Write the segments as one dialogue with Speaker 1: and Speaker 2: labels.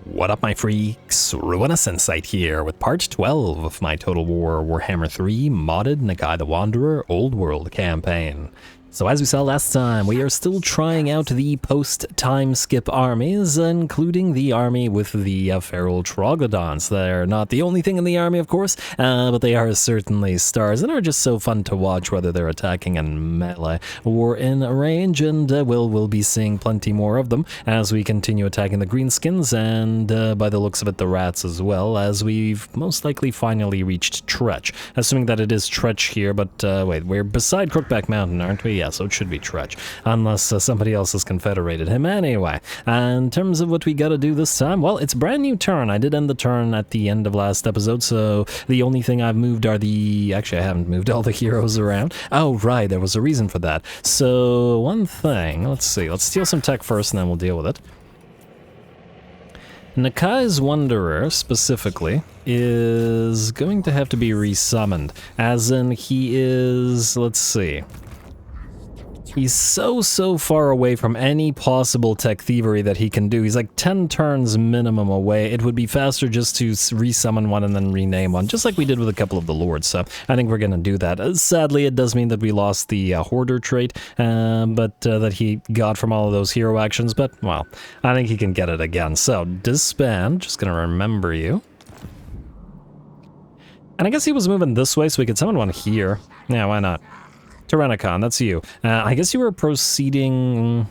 Speaker 1: What up, my freaks? RuinusInsight here with part 12 of my Total War Warhammer 3 modded Nakai the Wanderer Old World campaign. So as we saw last time, we are still trying out the post-time skip armies, including the army with the feral troglodytes. They're not the only thing in the army, of course, but they are certainly stars and are just so fun to watch, whether they're attacking in melee or in range, and we'll be seeing plenty more of them as we continue attacking the greenskins and, by the looks of it, the rats as well, as we've most likely finally reached Tretch. Assuming that it is Tretch here, but wait, we're beside Crookback Mountain, aren't we? Yeah, so it should be Tretch, unless somebody else has confederated him. Anyway, in terms of what we gotta do this time, well, it's a brand new turn. I did end the turn at the end of last episode, so the only thing I've moved are the... Actually, I haven't moved all the heroes around. Oh, right, there was a reason for that. So, one thing, let's see, let's steal some tech first and then we'll deal with it. Nakai's Wanderer, specifically, is going to have to be resummoned, as in he is, let's see... He's so far away from any possible tech thievery that he can do. He's like 10 turns minimum away. It would be faster just to resummon one and then rename one, just like we did with a couple of the lords, so I think we're gonna do that. Sadly, it does mean that we lost the hoarder trait, but that he got from all of those hero actions, but, well, I think he can get it again. So, disband, just gonna remember you. And I guess he was moving this way, so we could summon one here. Yeah, why not? Tyrannicon, that's you. I guess you were proceeding...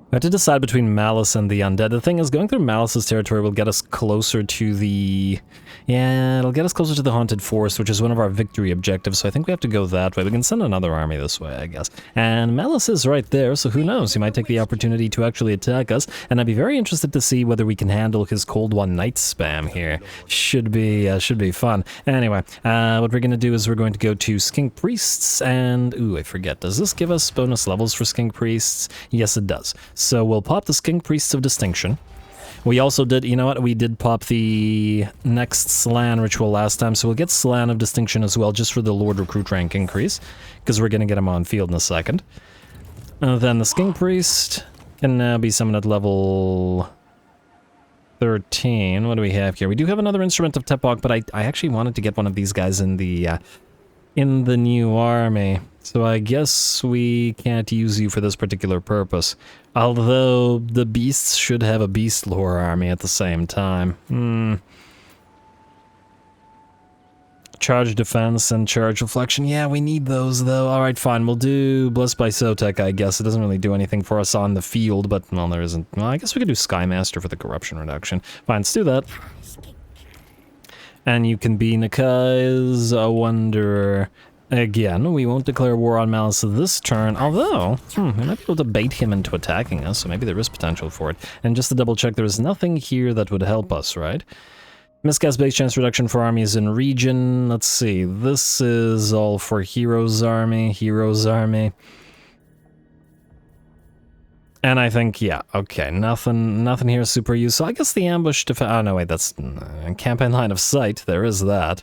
Speaker 1: We have to decide between Malus and the Undead. The thing is, going through Malus's territory will get us closer to the... Yeah, it'll get us closer to the Haunted Forest, which is one of our victory objectives, so I think we have to go that way. We can send another army this way, I guess. And Malus is right there, so who knows? He might take the opportunity to actually attack us, and I'd be very interested to see whether we can handle his Cold One Night spam here. Should be fun. Anyway, what we're gonna do is we're going to go to Skink Priests, and... Ooh, I forget. Does this give us bonus levels for Skink Priests? Yes, it does. So we'll pop the Skink Priests of Distinction. We also did, you know what, we did pop the next Slan ritual last time, so we'll get Slan of Distinction as well, just for the Lord Recruit rank increase, because we're going to get him on field in a second. Then the Skink Priest can now be summoned at level 13. What do we have here? We do have another Instrument of Tepog, but I actually wanted to get one of these guys in the new army. So I guess we can't use you for this particular purpose. Although the beasts should have a beast lore army at the same time. Charge defense and charge reflection. Yeah, we need those though. Alright, fine. We'll do Blessed by Sotek, I guess. It doesn't really do anything for us on the field, but, well, there isn't. Well, I guess we could do Skymaster for the corruption reduction. Fine, let's do that. And you can be Nakai's Wanderer. Again, we won't declare war on Malus this turn, although, we might be able to bait him into attacking us, so maybe there is potential for it. And just to double check, there is nothing here that would help us, right? Miscast base chance reduction for armies in region. Let's see, this is all for Heroes Army. And I think, yeah, okay, nothing here is super useful. I guess the ambush defense, oh no, wait, that's campaign line of sight, there is that.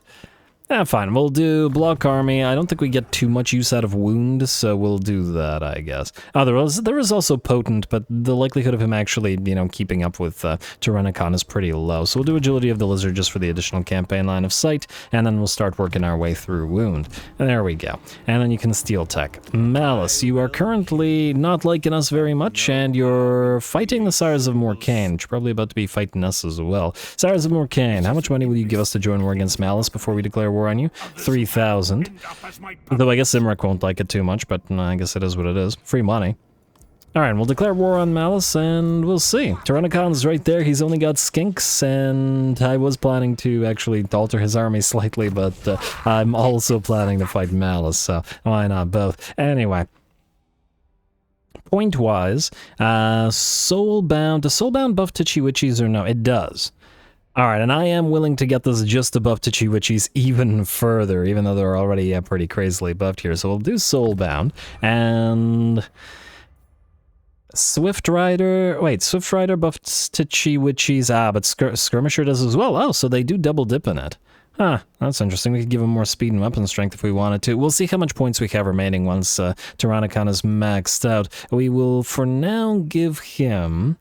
Speaker 1: Fine, we'll do Block Army. I don't think we get too much use out of Wound, so we'll do that, I guess. Oh, there is also Potent, but the likelihood of him actually, you know, keeping up with Tyrannicon is pretty low. So we'll do Agility of the Lizard just for the additional campaign line of sight, and then we'll start working our way through Wound. And there we go. And then you can steal tech. Malus, you are currently not liking us very much, and you're fighting the Sires of Morcaine, which you're probably about to be fighting us as well. Sires of Morcaine, how much money will you give us to join war against Malus before we declare war on you? 3,000. Though I guess Imric won't like it too much, but I guess it is what it is. Free money. Alright, we'll declare war on Malus, and we'll see. Tyrannicon's right there, he's only got skinks, and I was planning to actually alter his army slightly, but I'm also planning to fight Malus, so why not both? Anyway. Point-wise, Soulbound, does Soulbound buff Titchy-Witchies or no? It does. Alright, and I am willing to get this just above Titchy-Witchies even further, even though they're already pretty crazily buffed here. So we'll do Soulbound, and... Swift Rider... Wait, Swift Rider buffs Titchy-Witchies, but Skirmisher does as well. Oh, so they do double dip in it. Huh, that's interesting. We could give him more speed and weapon strength if we wanted to. We'll see how much points we have remaining once Tyrannicon is maxed out. We will, for now, give him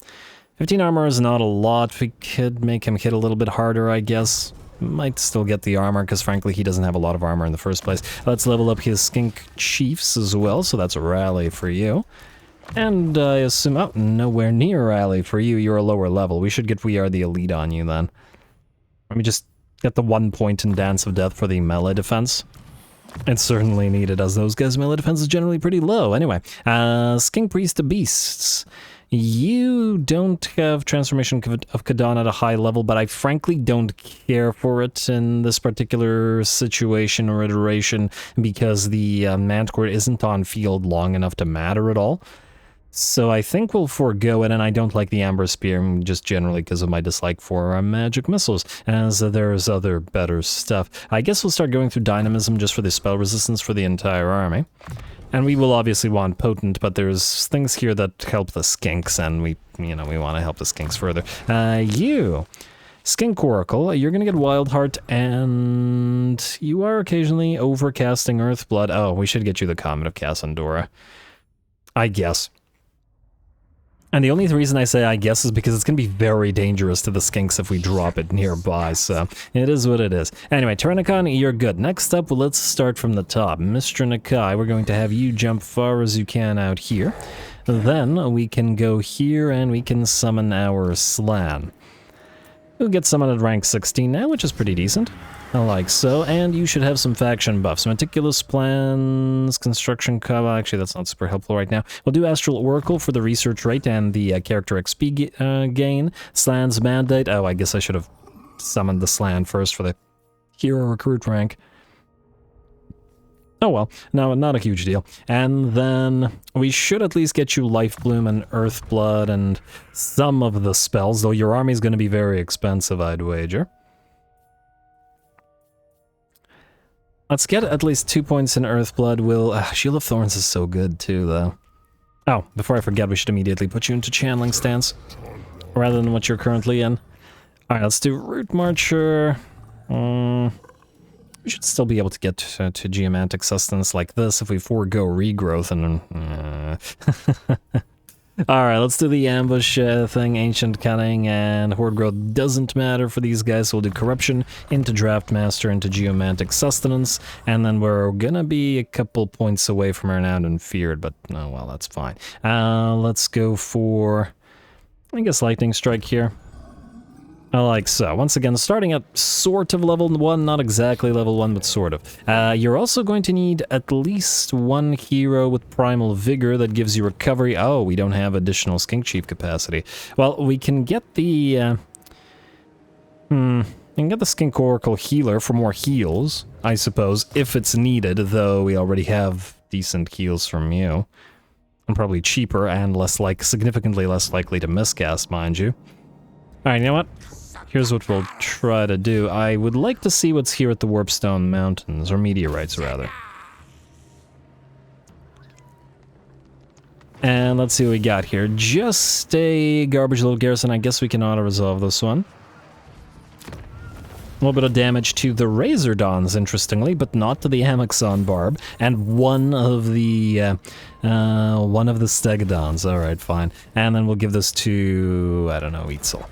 Speaker 1: 15 armor is not a lot. We could make him hit a little bit harder, I guess. Might still get the armor, because frankly he doesn't have a lot of armor in the first place. Let's level up his skink chiefs as well, so that's a rally for you. And I assume, oh, nowhere near rally for you, you're a lower level. We should get We Are the Elite on you then. Let me just get the 1 point in Dance of Death for the melee defense. It's certainly needed, as those guys' melee defense is generally pretty low. Anyway, Skink Priest to Beasts. You don't have Transformation of Kadan at a high level, but I frankly don't care for it in this particular situation or iteration, because the Manticore isn't on field long enough to matter at all. So I think we'll forego it, and I don't like the Amber Spear, just generally because of my dislike for magic missiles, as there's other better stuff. I guess we'll start going through Dynamism just for the spell resistance for the entire army. And we will obviously want Potent, but there's things here that help the skinks, and we want to help the skinks further. You, Skink Oracle, you're gonna get Wild Heart, and you are occasionally overcasting Earthblood. Oh, we should get you the Comet of Cassandora, I guess. And the only reason I say I guess is because it's going to be very dangerous to the skinks if we drop it nearby, so it is what it is. Anyway, Tyrannicon, you're good. Next up, let's start from the top. Mr. Nakai, we're going to have you jump far as you can out here. Then we can go here and we can summon our Slan. We'll get summoned at rank 16 now, which is pretty decent. I like so, and you should have some faction buffs. Meticulous plans, construction cover. Actually, that's not super helpful right now. We'll do Astral Oracle for the research rate and the character XP gain. Slan's Mandate. Oh, I guess I should have summoned the Slan first for the hero recruit rank. Oh well, no, not a huge deal. And then we should at least get you Life Bloom and Earthblood and some of the spells, though your army's going to be very expensive, I'd wager. Let's get at least 2 points in Earthblood. Shield of Thorns is so good too, though. Oh, before I forget, we should immediately put you into Channeling stance, rather than what you're currently in. Alright, let's do Root Marcher. We should still be able to get to Geomantic Sustenance like this if we forego Regrowth and... Alright, let's do the Ambush thing. Ancient Cunning and Horde Growth doesn't matter for these guys, so we'll do Corruption into Draftmaster into Geomantic Sustenance, and then we're gonna be a couple points away from Renowned and Feared, but oh well, that's fine. Let's go for, I guess, Lightning Strike here. I like so. Once again, starting at sort of level 1, not exactly level 1, but sort of. You're also going to need at least one hero with Primal Vigor that gives you recovery. Oh, we don't have additional Skink Chief capacity. Well, we can get the... we can get the Skink Oracle Healer for more heals, I suppose, if it's needed, though we already have decent heals from you. And probably cheaper and significantly less likely to miscast, mind you. Alright, you know what? Here's what we'll try to do. I would like to see what's here at the Warpstone Mountains, or Meteorites, rather. And let's see what we got here. Just a garbage little garrison. I guess we can auto-resolve this one. A little bit of damage to the Razor Dawns, interestingly, but not to the Amexon Barb. And one of the Stegodons. Alright, fine. And then we'll give this to, I don't know, Eitzel.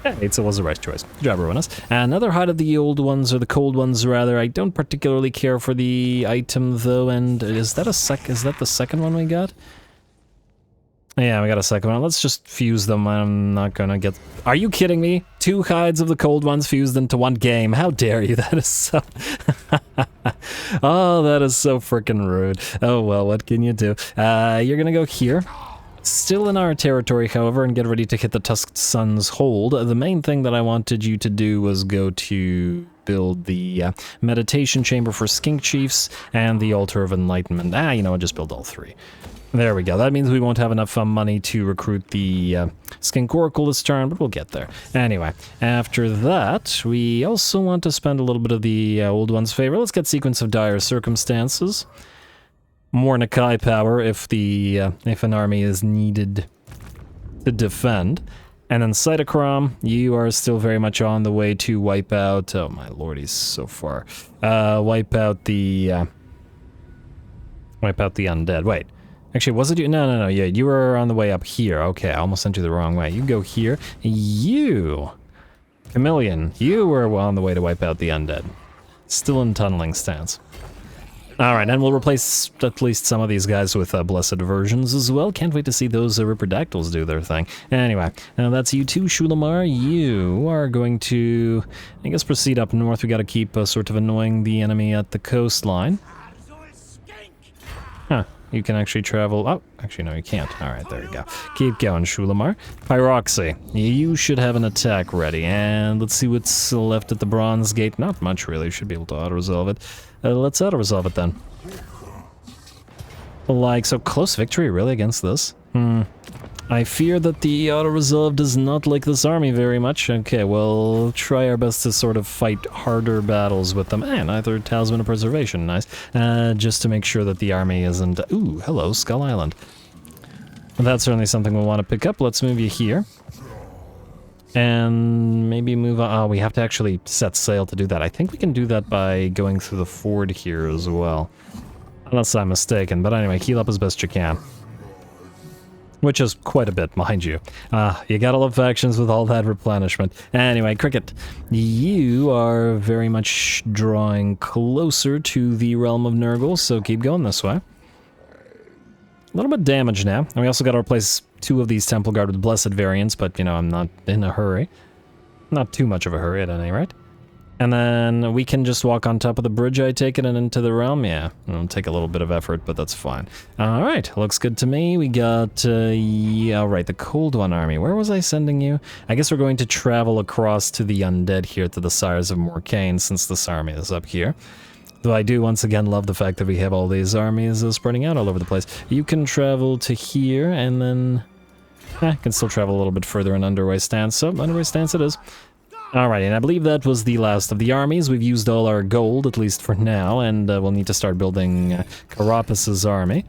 Speaker 1: Yeah, Eitzel was the right choice. Good job, Ruinous. Another hide of the old ones, or the cold ones rather. I don't particularly care for the item though, and is that the second one we got? Yeah, we got a second one. Let's just fuse them. I'm not gonna get... Are you kidding me? 2 hides of the cold ones fused into one game. How dare you? That is so... Oh, that is so freaking rude. Oh well, what can you do? You're gonna go here. Still in our territory, however, and get ready to hit the Tusked Sun's hold. The main thing that I wanted you to do was go to build the Meditation Chamber for Skink Chiefs and the Altar of Enlightenment. You know what, just build all 3. There we go. That means we won't have enough money to recruit the Skink Oracle this turn, but we'll get there. Anyway, after that, we also want to spend a little bit of the old one's favor. Let's get Sequence of Dire Circumstances. More Nakai power if an army is needed to defend. And then Cytochrome, you are still very much on the way to wipe out... Oh my lord, he's so far. Wipe out the undead. Wait. Actually, was it you? No, yeah, you were on the way up here. Okay, I almost sent you the wrong way. You go here. You, Chameleon, you were on the way to wipe out the undead. Still in tunneling stance. Alright, and we'll replace at least some of these guys with blessed versions as well. Can't wait to see those Ripperdactyls do their thing. Anyway, that's you too, Shulamar. You are going to, I guess, proceed up north. We gotta keep sort of annoying the enemy at the coastline. Huh, you can actually travel... Oh, actually, no, you can't. Alright, there you go. Keep going, Shulamar. Pyroxy, you should have an attack ready. And let's see what's left at the Bronze Gate. Not much, really. Should be able to auto-resolve it. Let's auto-resolve it then. Like, so close victory, really, against this? I fear that the auto-resolve does not like this army very much. Okay, we'll try our best to sort of fight harder battles with them. And either Talisman of Preservation, nice. Just to make sure that the army isn't... Ooh, hello, Skull Island. That's certainly something we'll want to pick up. Let's move you here. And maybe move on. Oh, we have to actually set sail to do that. I think we can do that by going through the ford here as well. Unless I'm mistaken. But anyway, heal up as best you can. Which is quite a bit, mind you. You gotta love factions with all that replenishment. Anyway, Cricket, you are very much drawing closer to the realm of Nurgle, so keep going this way. A little bit damaged now. And we also gotta replace 2 of these Temple Guard with Blessed variants, but, you know, I'm not in a hurry. Not too much of a hurry at any rate. And then we can just walk on top of the bridge, I take it, and into the realm? Yeah, it'll take a little bit of effort, but that's fine. Alright, looks good to me. We got, yeah, alright, the Cold One army. Where was I sending you? I guess we're going to travel across to the Undead here, to the Sires of Morcaine, since this army is up here. Though I do once again love the fact that we have all these armies spreading out all over the place. You can travel to here, and then... I can still travel a little bit further in Underway Stance, so Underway Stance it is. Alright, and I believe that was the last of the armies. We've used all our gold, at least for now, and we'll need to start building Carapas's army.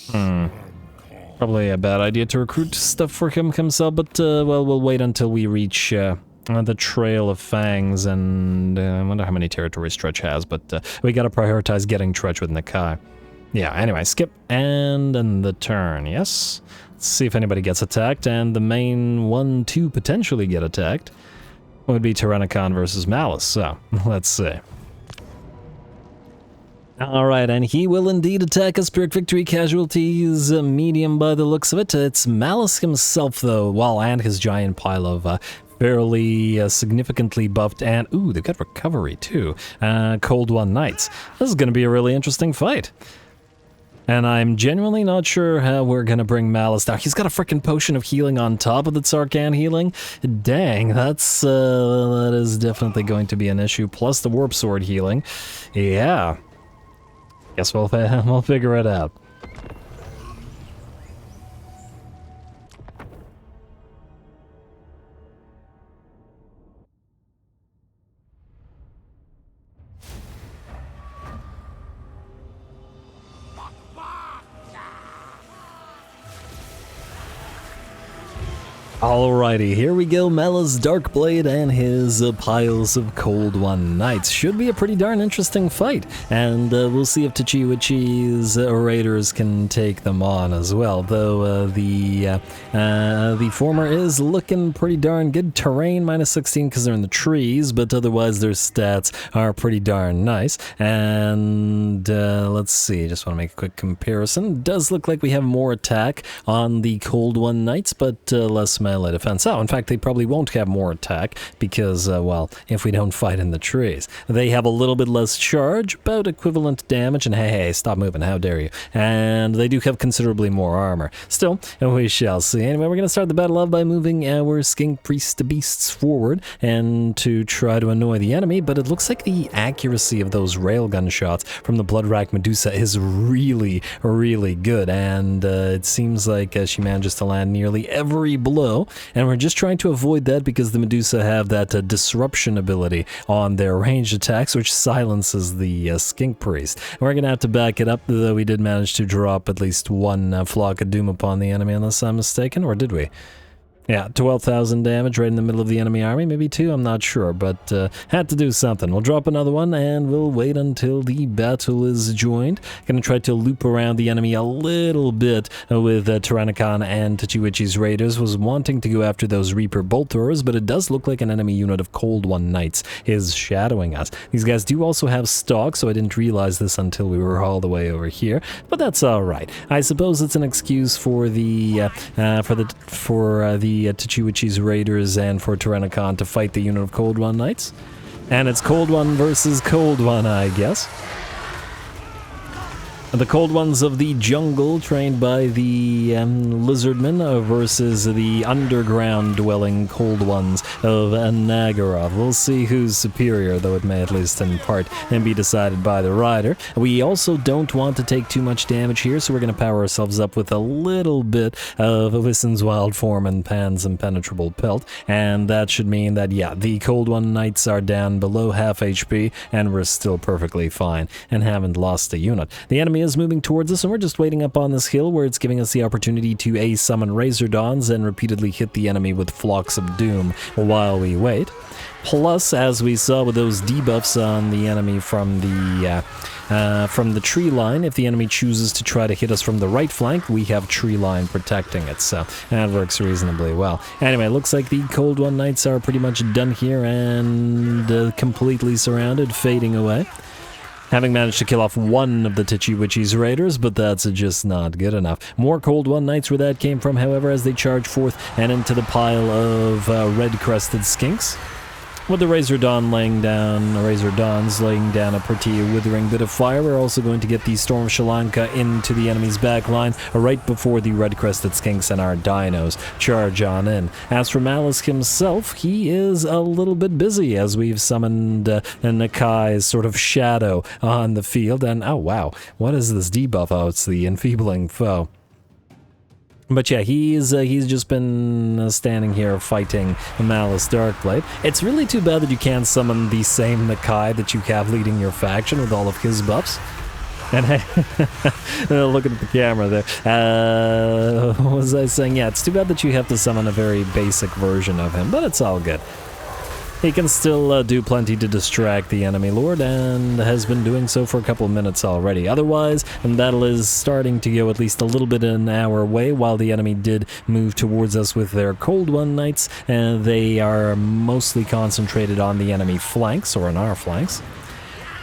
Speaker 1: Probably a bad idea to recruit stuff for him himself, but, well, we'll wait until we reach the Trail of Fangs, and I wonder how many territories Tretch has, but we gotta prioritize getting Tretch with Nakai. Yeah, anyway, skip, and then the turn, yes? Let's see if anybody gets attacked, and the main one to potentially get attacked would be Tyrannicon versus Malus, so let's see. Alright, and he will indeed attack us. Pyrrhic Victory casualties, medium by the looks of it. It's Malus himself, though, well, and his giant pile of fairly significantly buffed, and ooh, they've got recovery too. Cold One Knights. This is going to be a really interesting fight. And I'm genuinely not sure how we're gonna bring Malus down. He's got a frickin' potion of healing on top of the Tsarkan healing. Dang, that is definitely going to be an issue. Plus the Warp Sword healing. Yeah. Guess we'll figure it out. Alrighty, here we go, Malus Darkblade and his piles of Cold One Knights. Should be a pretty darn interesting fight, and we'll see if Tachiwichi's raiders can take them on as well, though the former is looking pretty darn good. Terrain minus 16 because they're in the trees, but otherwise their stats are pretty darn nice. And let's see, just want to make a quick comparison. Does look like we have more attack on the Cold One Knights, but less melee defense. Oh, in fact, they probably won't have more attack because, well, if we don't fight in the trees. They have a little bit less charge, about equivalent damage, and hey, stop moving, how dare you. And they do have considerably more armor. Still, we shall see. Anyway, we're going to start the battle off by moving our Skink Priest beasts forward and to try to annoy the enemy, but it looks like the accuracy of those railgun shots from the Bloodrack Medusa is really, really good, and it seems like she manages to land nearly every blow. And we're just trying to avoid that because the Medusa have that disruption ability on their ranged attacks, which silences the Skink Priest. And we're going to have to back it up, though we did manage to drop at least one Flock of Doom upon the enemy, unless I'm mistaken, or did we? Yeah, 12,000 damage right in the middle of the enemy army, maybe 2, I'm not sure, but had to do something. We'll drop another one, and we'll wait until the battle is joined. Gonna try to loop around the enemy a little bit with Tyrannicon and Tachiwichi's raiders. Was wanting to go after those Reaper bolt throwers, but it does look like an enemy unit of Cold One Knights is shadowing us. These guys do also have stock, so I didn't realize this until we were all the way over here, but that's alright. I suppose it's an excuse for the Tachiwichi's raiders and for Tyrannicon to fight the unit of Cold One Knights. And it's Cold One versus Cold One, I guess. The Cold Ones of the jungle, trained by the Lizardmen, versus the underground dwelling Cold Ones of Nagarath. We'll see who's superior, though it may, at least in part, and be decided by the rider. We also don't want to take too much damage here, so we're going to power ourselves up with a little bit of Wissen's Wild Form and Pan's Impenetrable Pelt, and that should mean that, yeah, the Cold One Knights are down below half HP, and we're still perfectly fine, and haven't lost a unit. The enemy is moving towards us, and we're just waiting up on this hill where it's giving us the opportunity to summon Razor Dawns and repeatedly hit the enemy with Flocks of Doom while we wait. Plus, as we saw with those debuffs on the enemy from the tree line, if the enemy chooses to try to hit us from the right flank, we have tree line protecting it, so that works reasonably well. Anyway, looks like the Cold One Knights are pretty much done here and completely surrounded, fading away. Having managed to kill off one of the Tachiwichi's raiders, but that's just not good enough. More Cold One Knights where that came from, however, as they charge forth and into the pile of red-crested skinks. With the Razor Dawns laying down a pretty withering bit of fire, we're also going to get the Storm of Sri Lanka into the enemy's back line right before the red-crested skinks and our dinos charge on in. As for Malus himself, he is a little bit busy as we've summoned Nakai's sort of shadow on the field, and oh wow, what is this debuff? Oh, it's the Enfeebling Foe. But yeah, he's just been standing here fighting Malus Darkblade. It's really too bad that you can't summon the same Nakai that you have leading your faction with all of his buffs. And looking at the camera there. What was I saying? Yeah, it's too bad that you have to summon a very basic version of him, but it's all good. He can still do plenty to distract the enemy lord, and has been doing so for a couple of minutes already. Otherwise, the battle is starting to go at least a little bit in our way, while the enemy did move towards us with their Cold One Knights, and they are mostly concentrated on the enemy flanks, or on our flanks.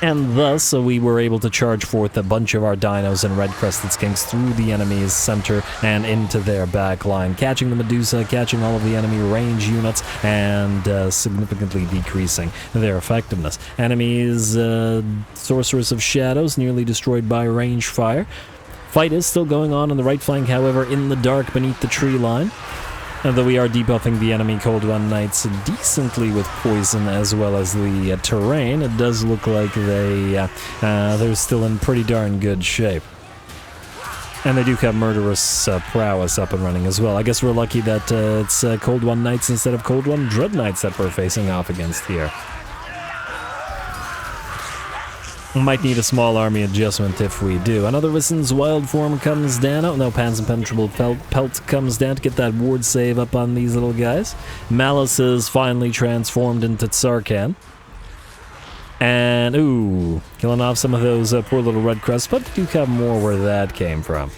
Speaker 1: And thus, we were able to charge forth a bunch of our dinos and red-crested skinks through the enemy's center and into their back line, catching the Medusa, catching all of the enemy range units, and significantly decreasing their effectiveness. Enemies, Sorceress of Shadows, nearly destroyed by range fire. Fight is still going on the right flank, however, in the dark beneath the tree line. And though we are debuffing the enemy Cold One Knights decently with poison as well as the terrain, it does look like they're still in pretty darn good shape. And they do have Murderous Prowess up and running as well. I guess we're lucky that it's Cold One Knights instead of Cold One Dread Knights that we're facing off against here. We might need a small army adjustment if we do. Another Wissen's Wild Form comes down. Oh no, Pan's Impenetrable Pelt comes down to get that ward save up on these little guys. Malus is finally transformed into Tsarkan. And, ooh, killing off some of those poor little red crests, but we do have more where that came from.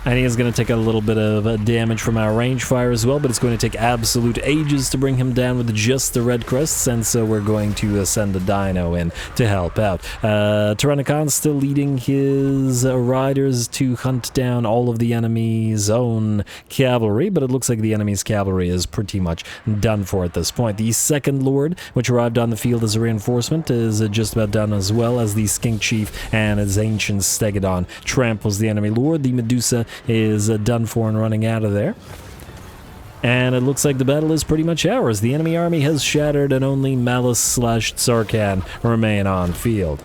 Speaker 1: And he is going to take a little bit of damage from our range fire as well, but it's going to take absolute ages to bring him down with just the red crests, and so we're going to send a dino in to help out. Tyrannicon's still leading his riders to hunt down all of the enemy's own cavalry, but it looks like the enemy's cavalry is pretty much done for at this point. The second lord, which arrived on the field as a reinforcement, is just about done as well, as the Skink Chief and his ancient Stegodon tramples the enemy lord. The Medusa is done for and running out of there. And it looks like the battle is pretty much ours. The enemy army has shattered and only Malus/Tsarkan remain on field.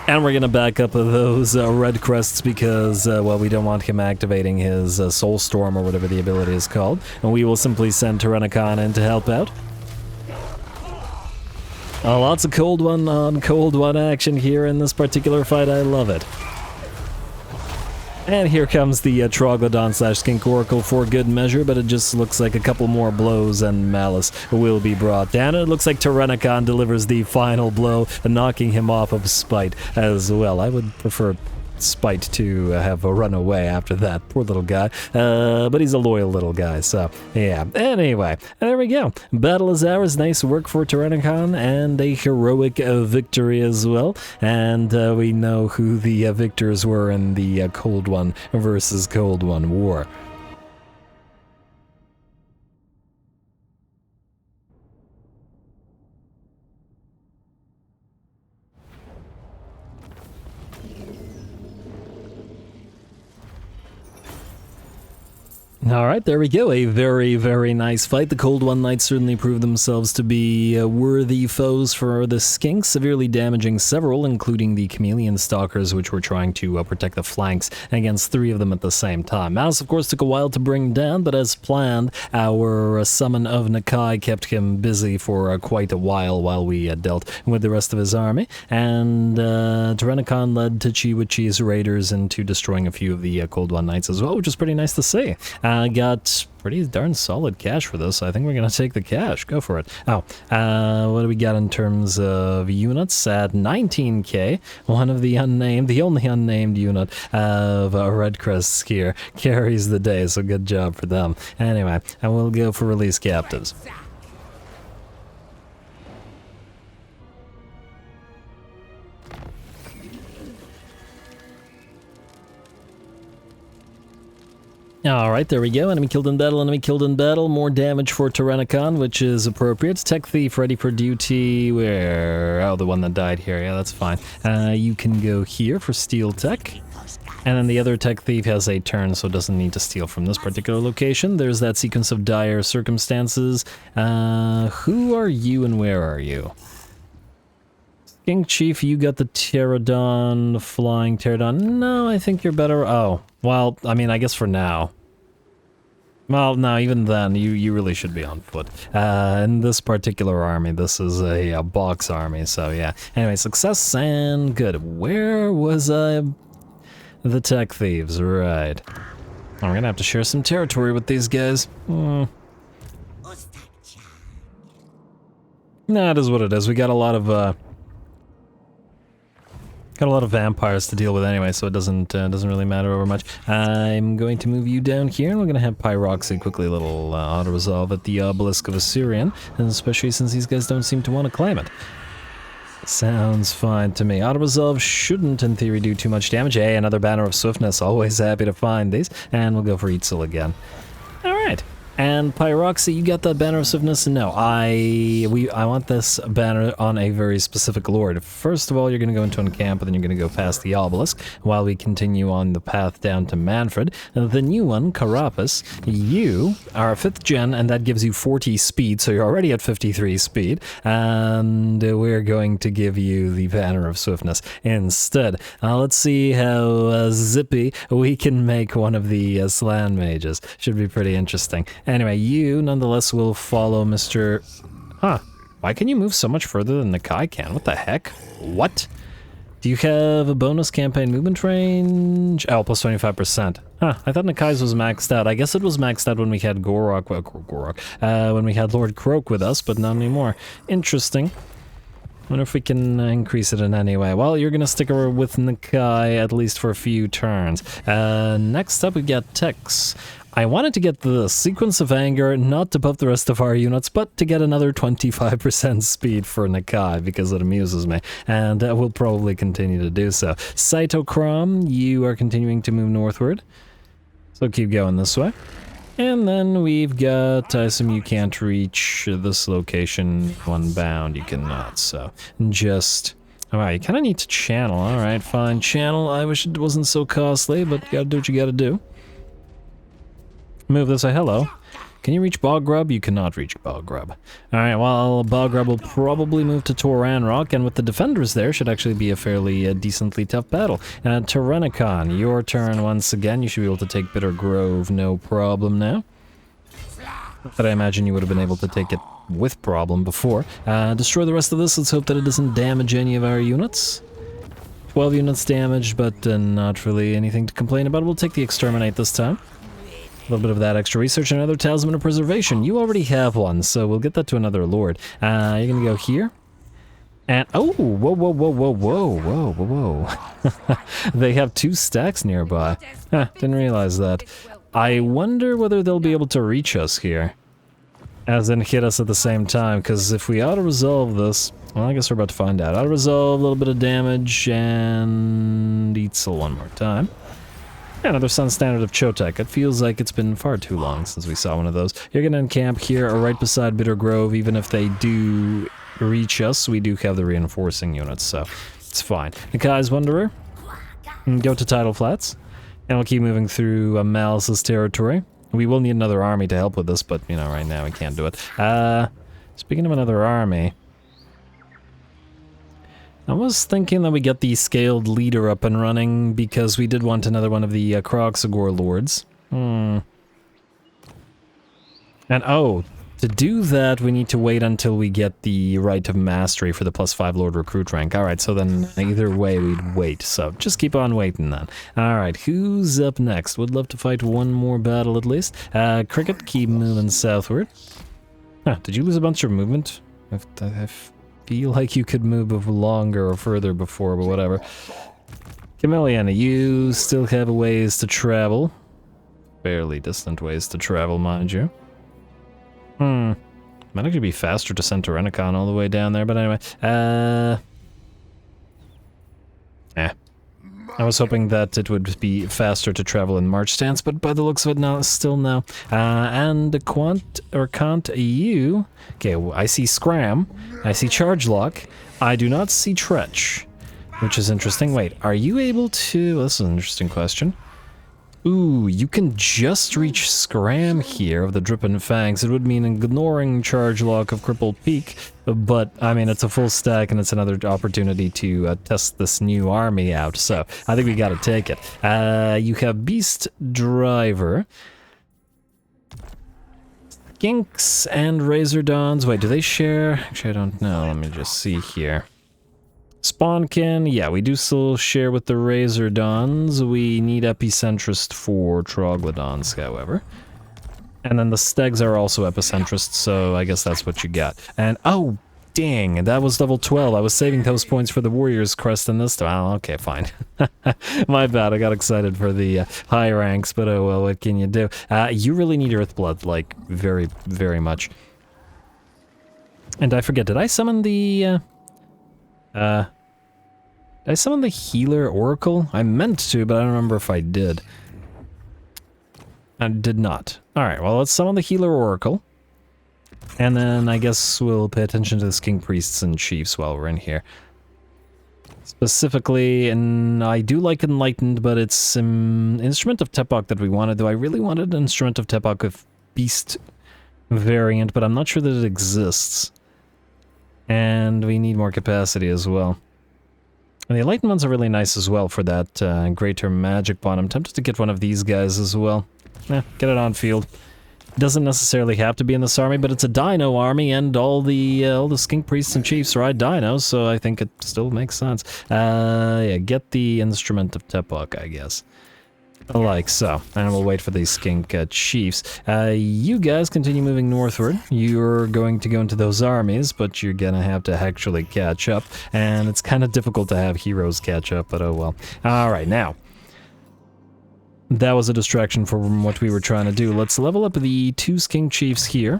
Speaker 1: And we're going to back up those red crests because, well, we don't want him activating his Soul Storm or whatever the ability is called. And we will simply send Tyrannicon in to help out. Lots of Cold One on Cold One action here in this particular fight. I love it. And here comes the Troglodon / Skink Oracle for good measure, but it just looks like a couple more blows and Malus will be brought down. And it looks like Tyrannicon delivers the final blow, knocking him off of Spite as well. I would prefer Spite to have a run away after that. Poor little guy. But he's a loyal little guy, so yeah. Anyway, there we go. Battle is ours. Nice work for Tyrannicon, and a heroic victory as well. And we know who the victors were in the Cold One versus Cold One war. Alright, there we go. A very, very nice fight. The Cold One Knights certainly proved themselves to be worthy foes for the Skinks, severely damaging several, including the Chameleon Stalkers, which were trying to protect the flanks against 3 of them at the same time. Malus, of course, took a while to bring down, but as planned, our summon of Nakai kept him busy for quite a while we dealt with the rest of his army, and Tyrannicon led Tachiwichi's raiders into destroying a few of the Cold One Knights as well, which is pretty nice to see. Got pretty darn solid cash for this. I think we're going to take the cash. Go for it. Oh, what do we got in terms of units? At 19k, one of the unnamed, the only unnamed unit of Red Crests here carries the day, so good job for them. Anyway, I will go for release captives. Alright, there we go. Enemy killed in battle, enemy killed in battle. More damage for Tyrannicon, which is appropriate. Tech Thief ready for duty. Where? Oh, the one that died here. Yeah, that's fine. You can go here for Steel Tech. And then the other Tech Thief has a turn, so doesn't need to steal from this particular location. There's that sequence of dire circumstances. Who are you and where are you? Skink Chief, you got the Pterodon, the flying Pterodon. No, I think you're better. Oh, well, I mean, I guess for now. Well, no, even then, you really should be on foot. In this particular army, this is a box army, so yeah. Anyway, success and good. Where was I? The Tech Thieves, right. I'm gonna have to share some territory with these guys. Nah, it is what it is. We got a lot of vampires to deal with anyway, so it doesn't really matter over much. I'm going to move you down here, and we're going to have Pyroxy quickly a little auto-resolve at the Obelisk of Assyrian, and especially since these guys don't seem to want to claim it. Sounds fine to me. Auto-resolve shouldn't, in theory, do too much damage. Hey, another Banner of Swiftness. Always happy to find these. And we'll go for Eatsil again. Alright. And Pyroxy, you got that Banner of Swiftness? No, I want this banner on a very specific lord. First of all, you're going to go into a camp, and then you're going to go past the obelisk, while we continue on the path down to Manfred. The new one, Carapace, you are 5th gen, and that gives you 40 speed, so you're already at 53 speed, and we're going to give you the Banner of Swiftness instead. Let's see how zippy we can make one of the Slan mages. Should be pretty interesting. Anyway, you, nonetheless, will follow Mr... Huh. Why can you move so much further than Nakai can? What the heck? What? Do you have a bonus campaign movement range? Oh, plus 25%. Huh, I thought Nakai's was maxed out. I guess it was maxed out when we had when we had Lord Croak with us, but not anymore. Interesting. Wonder if we can increase it in any way. Well, you're gonna stick with Nakai at least for a few turns. Next up, we got Tex. I wanted to get the Sequence of Anger, not to buff the rest of our units, but to get another 25% speed for Nakai, because it amuses me, and we'll probably continue to do so. Cytochrome, you are continuing to move northward, so keep going this way. And then we've got, I assume you can't reach this location unbound, you cannot, so just... Alright, you kind of need to channel, alright, fine, channel, I wish it wasn't so costly, but you gotta do what you gotta do. Move this way. Hello. Can you reach Bog Grub? You cannot reach Bog Grub. Alright, well, Bog Grub will probably move to Toran Rock, and with the defenders there, should actually be a fairly decently tough battle. Tyrannicon, your turn once again. You should be able to take Bitter Grove, no problem now. But I imagine you would have been able to take it with problem before. Destroy the rest of this. Let's hope that it doesn't damage any of our units. 12 units damaged, but not really anything to complain about. We'll take the Exterminate this time. A little bit of that extra research. Another Talisman of Preservation. You already have one, so we'll get that to another Lord. You're gonna go here. And, oh, whoa, whoa, whoa, whoa, whoa, whoa, whoa, whoa. They have 2 stacks nearby. Huh, didn't realize that. I wonder whether they'll be able to reach us here. As in hit us at the same time, because if we auto-resolve this... Well, I guess we're about to find out. Auto-resolve, a little bit of damage, and... Eatsel one more time. Yeah, another Sun Standard of Chotek. It feels like it's been far too long since we saw one of those. You're gonna encamp here, or right beside Bitter Grove, even if they do... reach us, we do have the reinforcing units, so it's fine. Nakai's Wanderer, go to Tidal Flats, and we'll keep moving through Malus's territory. We will need another army to help with this, but, you know, right now we can't do it. Speaking of another army, I was thinking that we get the Scaled Leader up and running, because we did want another one of the Kroxagor Lords. And, oh... To do that, we need to wait until we get the Rite of Mastery for the +5 Lord Recruit rank. Alright, so then either way we'd wait. So just keep on waiting then. Alright, who's up next? Would love to fight one more battle at least. Cricket, keep moving southward. Huh, did you lose a bunch of movement? I feel like you could move longer or further before, but whatever. Chameleon, you still have a ways to travel. Fairly distant ways to travel, mind you. Might actually be faster to send Tyrannicon all the way down there, but anyway. I was hoping that it would be faster to travel in March stance, but by the looks of it, no, still no. And Kant, you... Okay, I see Scram, I see Charge Lock, I do not see Tretch, which is interesting. Wait, are you able to... This is an interesting question. Ooh, you can just reach Scram here of the Drippin Fangs. It would mean ignoring Charge Lock of Crippled Peak, but, I mean, it's a full stack and it's another opportunity to test this new army out, so I think we gotta take it. You have Beast Driver, Skinks, and Razor Dawns. Wait, do they share? Actually, I don't know. Let me just see here. Spawnkin, yeah, we do still share with the Razor Dawns. We need Epicentrist for Troglodons, however. And then the Stegs are also Epicentrists, so I guess that's what you got. And, oh, dang, that was level 12. I was saving those points for the Warrior's Crest in this time. Oh, okay, fine. My bad, I got excited for the high ranks, but oh well, what can you do? You really need Earthblood, like, very, very much. And I forget, did I summon the... did I summon the Healer Oracle? I meant to, but I don't remember if I did. I did not. Alright, well, let's summon the Healer Oracle. And then I guess we'll pay attention to the King Priests and Chiefs while we're in here. Specifically, and I do like Enlightened, but it's Instrument of Tepok that we wanted, though I really wanted an Instrument of Tepok with Beast variant, but I'm not sure that it exists. And we need more capacity as well. And the Enlightened ones are really nice as well for that Greater Magic Bond. I'm tempted to get one of these guys as well. Get it on field. Doesn't necessarily have to be in this army, but it's a Dino army, and all the Skink Priests and Chiefs ride Dinos, so I think it still makes sense. Yeah, get the Instrument of Tepok, I guess. Like so, and we'll wait for these Skink Chiefs. You guys continue moving northward. You're going to go into those armies, but you're gonna have to actually catch up, and it's kind of difficult to have heroes catch up, but oh well. Alright, now, that was a distraction from what we were trying to do. Let's level up the 2 Skink Chiefs here.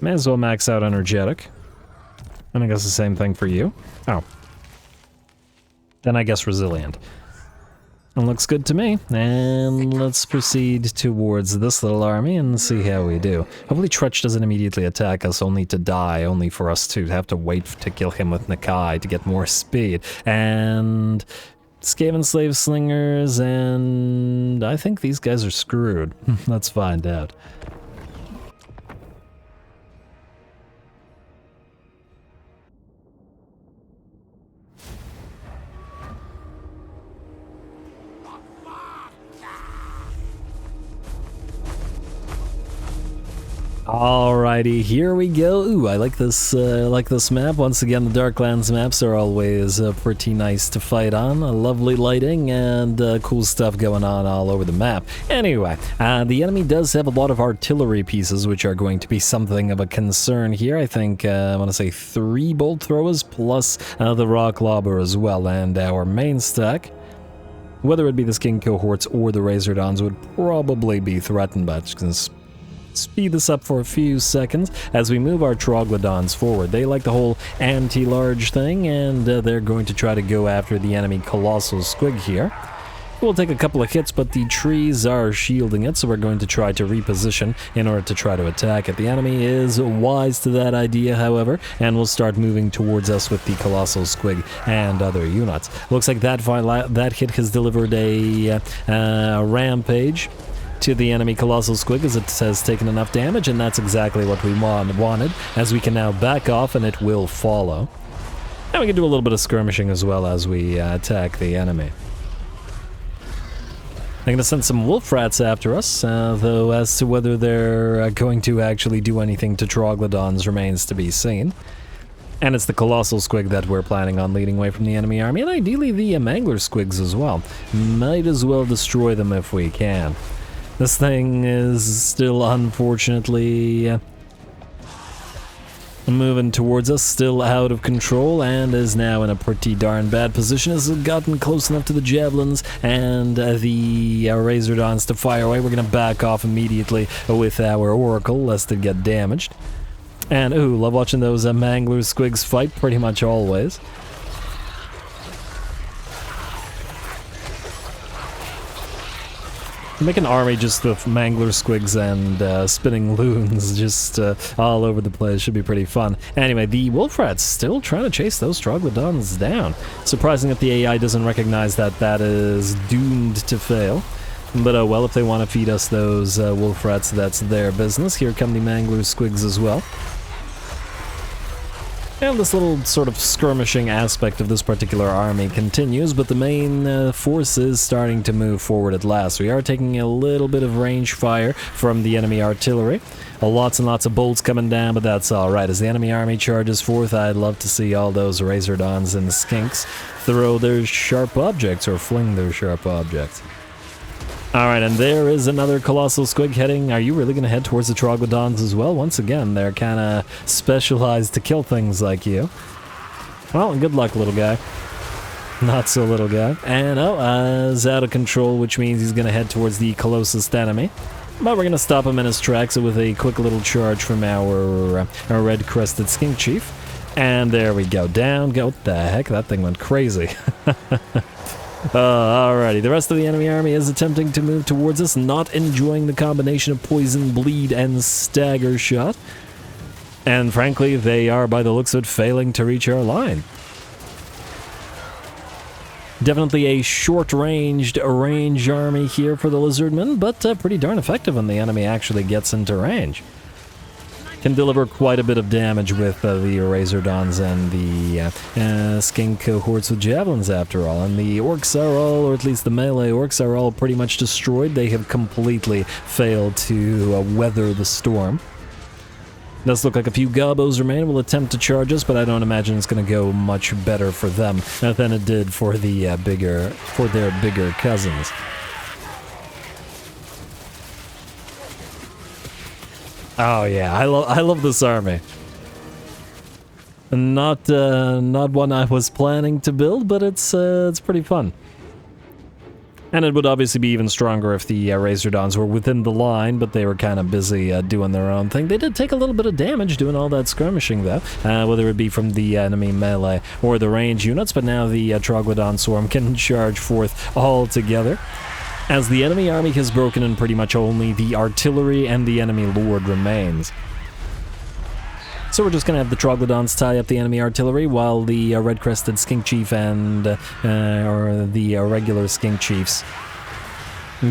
Speaker 1: May as well max out Energetic. And I guess the same thing for you. Oh. Then I guess Resilient. It looks good to me, and let's proceed towards this little army and see how we do. Hopefully Tretch doesn't immediately attack us only to die, only for us to have to wait to kill him with Nakai to get more speed. And Skaven Slave Slingers, and I think these guys are screwed. Let's find out. Alrighty, here we go. Ooh, I like this map. Once again, the Darklands maps are always pretty nice to fight on. Lovely lighting and cool stuff going on all over the map. Anyway, the enemy does have a lot of artillery pieces, which are going to be something of a concern here. I think, I want to say 3 bolt throwers plus the rock lobber as well, and our main stack, whether it be the skin cohorts or the Razordons, would probably be threatened, but just speed this up for a few seconds as we move our Troglodons forward. They like the whole anti-large thing, and they're going to try to go after the enemy Colossal Squig here. We'll take a couple of hits, but the trees are shielding it, so we're going to try to reposition in order to try to attack it. The enemy is wise to that idea, however, and will start moving towards us with the Colossal Squig and other units. Looks like that hit has delivered a rampage to the enemy Colossal Squig, as it has taken enough damage, and that's exactly what we wanted, as we can now back off and it will follow. And we can do a little bit of skirmishing as well as we attack the enemy. I'm going to send some wolf rats after us, though as to whether they're going to actually do anything to Troglodons remains to be seen. And it's the Colossal Squig that we're planning on leading away from the enemy army, and ideally the Mangler Squigs as well. Might as well destroy them if we can. This thing is still, unfortunately, moving towards us, still out of control, and is now in a pretty darn bad position. As it's gotten close enough to the Javelins and the Razordons to fire away. We're going to back off immediately with our Oracle, lest it get damaged. And, ooh, love watching those Mangler Squigs fight, pretty much always. Make an army just of Mangler Squigs and spinning loons just all over the place. Should be pretty fun. Anyway, the Wolf Rat's still trying to chase those Troglodons down. Surprising that the AI doesn't recognize that that is doomed to fail. But oh well, if they want to feed us those Wolf Rats, that's their business. Here come the Mangler Squigs as well. And this little sort of skirmishing aspect of this particular army continues, but the main force is starting to move forward at last. We are taking a little bit of range fire from the enemy artillery. Lots and lots of bolts coming down, but that's alright. As the enemy army charges forth, I'd love to see all those Razordons and Skinks throw their sharp objects or fling their sharp objects. Alright, and there is another Colossal Squig heading. Are you really going to head towards the Troglodons as well? Once again, they're kind of specialized to kill things like you. Well, good luck, little guy. Not so little guy. And, is out of control, which means he's going to head towards the closest enemy. But we're going to stop him in his tracks with a quick little charge from our red-crested Skink Chief. And there we go. Down go. What the heck? That thing went crazy. Alrighty, the rest of the enemy army is attempting to move towards us, not enjoying the combination of poison, bleed, and stagger shot. And frankly, they are, by the looks of it, failing to reach our line. Definitely a short-ranged range army here for the Lizardmen, but pretty darn effective when the enemy actually gets into range. Can deliver quite a bit of damage with the Razordons and the Skink cohorts with Javelins after all. And the Orcs are all, or at least the melee Orcs are all pretty much destroyed. They have completely failed to weather the storm. Does look like a few Gobos remain, will attempt to charge us, but I don't imagine it's going to go much better for them than it did for their bigger cousins. Oh yeah, I love this army. Not one I was planning to build, but it's pretty fun. And it would obviously be even stronger if the Razordons were within the line, but they were kind of busy doing their own thing. They did take a little bit of damage doing all that skirmishing, though, whether it be from the enemy melee or the range units, but now the Troglodon swarm can charge forth all together. As the enemy army has broken and pretty much only the artillery and the enemy lord remains. So we're just going to have the Troglodons tie up the enemy artillery while the red-crested Skink Chief and or the regular Skink Chiefs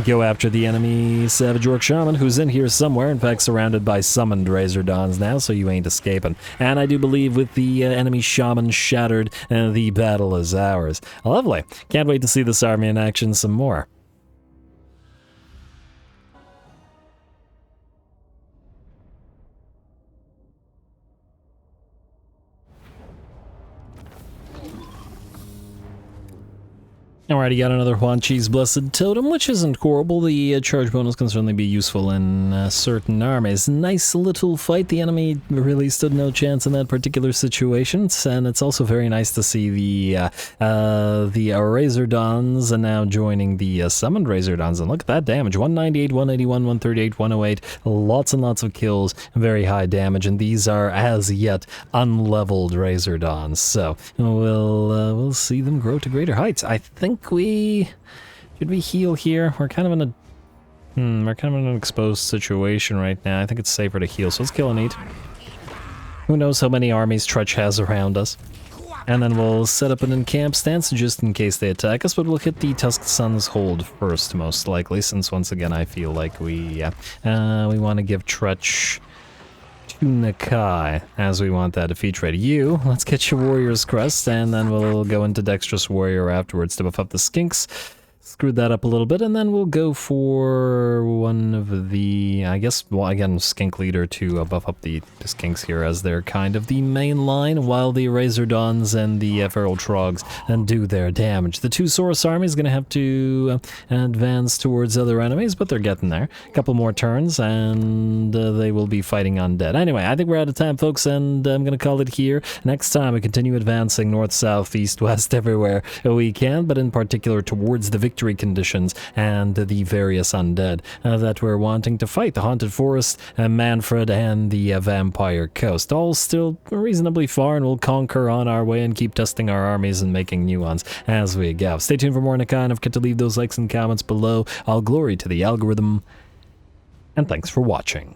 Speaker 1: go after the enemy Savage Orc Shaman, who's in here somewhere, in fact surrounded by summoned Razordons now, so you ain't escaping. And I do believe with the enemy Shaman shattered, the battle is ours. Lovely. Can't wait to see this army in action some more. Alrighty, got another Juan Cheese Blessed Totem, which isn't horrible. The charge bonus can certainly be useful in certain armies. Nice little fight. The enemy really stood no chance in that particular situation, and it's also very nice to see the Razordons now joining the summoned Razordons. And look at that damage: 198, 181, 138, 108. Lots and lots of kills, very high damage, and these are as yet unleveled Razordons. So we'll see them grow to greater heights. I think should we heal here? We're kind of in an exposed situation right now. I think it's safer to heal, so let's kill and eat. Who knows how many armies Trutch has around us. And then we'll set up an encamp stance just in case they attack us, but we'll hit the Tusked Sun's hold first, most likely, since once again I feel like we want to give Trutch to Nakai, as we want that defeat rate. Let's get your Warrior's Crest, and then we'll go into Dexterous Warrior afterwards to buff up the Skinks. Screwed that up a little bit, and then we'll go for one of the, I guess, well, again, Skink Leader to buff up the Skinks here, as they're kind of the main line, while the Razordons and the Feral Trogs and do their damage. The two Saurus armies going to have to advance towards other enemies, but they're getting there. A couple more turns, and they will be fighting undead. Anyway, I think we're out of time, folks, and I'm going to call it here. Next time, we continue advancing north, south, east, west, everywhere we can, but in particular towards the victory conditions and the various undead that we're wanting to fight. The Haunted Forest, Manfred, and the Vampire Coast. All still reasonably far, and we'll conquer on our way and keep testing our armies and making new ones as we go. Stay tuned for more Nakai, and don't forget to leave those likes and comments below. All glory to the algorithm, and thanks for watching.